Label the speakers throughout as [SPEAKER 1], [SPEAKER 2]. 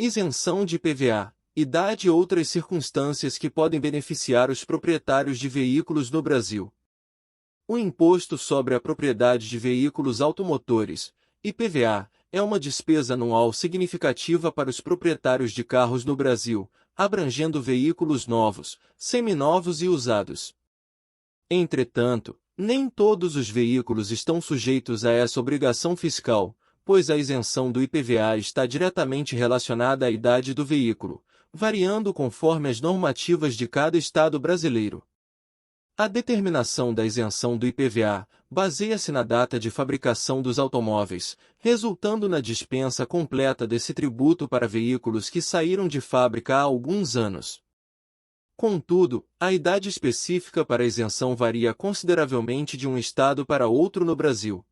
[SPEAKER 1] Isenção de IPVA, idade e outras circunstâncias que podem beneficiar os proprietários de veículos no Brasil. O Imposto sobre a Propriedade de Veículos Automotores, IPVA, é uma despesa anual significativa para os proprietários de carros no Brasil, abrangendo veículos novos, seminovos e usados. Entretanto, nem todos os veículos estão sujeitos a essa obrigação fiscal, pois a isenção do IPVA está diretamente relacionada à idade do veículo, variando conforme as normativas de cada estado brasileiro. A determinação da isenção do IPVA baseia-se na data de fabricação dos automóveis, resultando na dispensa completa desse tributo para veículos que saíram de fábrica há alguns anos. Contudo, a idade específica para a isenção varia consideravelmente de um estado para outro no Brasil.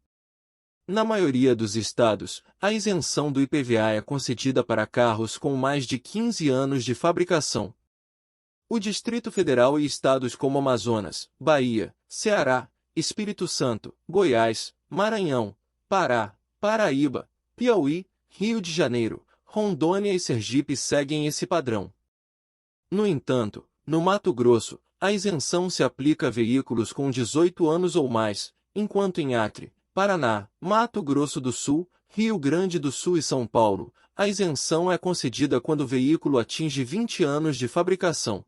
[SPEAKER 1] Na maioria dos estados, a isenção do IPVA é concedida para carros com mais de 15 anos de fabricação. O Distrito Federal e estados como Amazonas, Bahia, Ceará, Espírito Santo, Goiás, Maranhão, Pará, Paraíba, Piauí, Rio de Janeiro, Rondônia e Sergipe seguem esse padrão. No entanto, no Mato Grosso, a isenção se aplica a veículos com 18 anos ou mais, enquanto em Acre, Paraná, Mato Grosso do Sul, Rio Grande do Sul e São Paulo, a isenção é concedida quando o veículo atinge 20 anos de fabricação.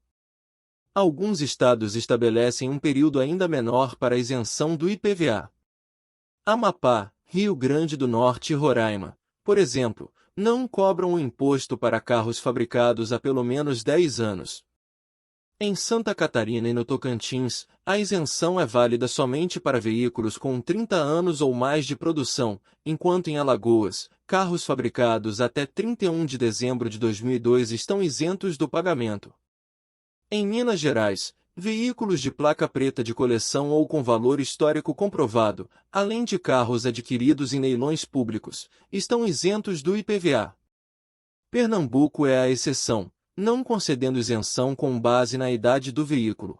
[SPEAKER 1] Alguns estados estabelecem um período ainda menor para a isenção do IPVA. Amapá, Rio Grande do Norte e Roraima, por exemplo, não cobram o imposto para carros fabricados há pelo menos 10 anos. Em Santa Catarina e no Tocantins, a isenção é válida somente para veículos com 30 anos ou mais de produção, enquanto em Alagoas, carros fabricados até 31 de dezembro de 2002 estão isentos do pagamento. Em Minas Gerais, veículos de placa preta de coleção ou com valor histórico comprovado, além de carros adquiridos em leilões públicos, estão isentos do IPVA. Pernambuco é a exceção, não concedendo isenção com base na idade do veículo.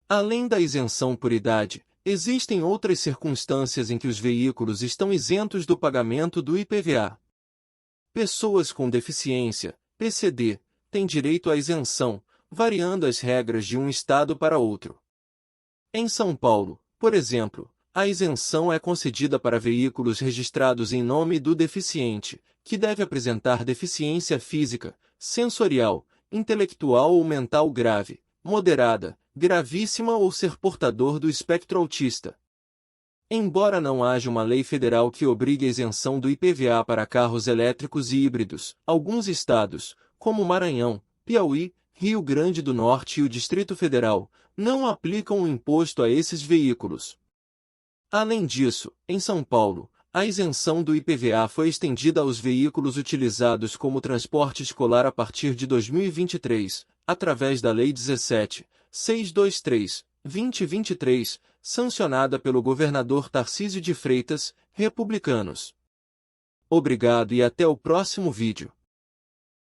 [SPEAKER 1] Além da isenção por idade, existem outras circunstâncias em que os veículos estão isentos do pagamento do IPVA. Pessoas com deficiência, PCD, têm direito à isenção, variando as regras de um estado para outro. Em São Paulo, por exemplo, a isenção é concedida para veículos registrados em nome do deficiente, que deve apresentar deficiência física, sensorial, intelectual ou mental grave, moderada, gravíssima ou ser portador do espectro autista. Embora não haja uma lei federal que obrigue a isenção do IPVA para carros elétricos e híbridos, alguns estados, como Maranhão, Piauí, Rio Grande do Norte e o Distrito Federal, não aplicam o imposto a esses veículos. Além disso, em São Paulo, a isenção do IPVA foi estendida aos veículos utilizados como transporte escolar a partir de 2023, através da Lei 17.623/2023, sancionada pelo governador Tarcísio de Freitas, republicanos. Obrigado e até o próximo vídeo.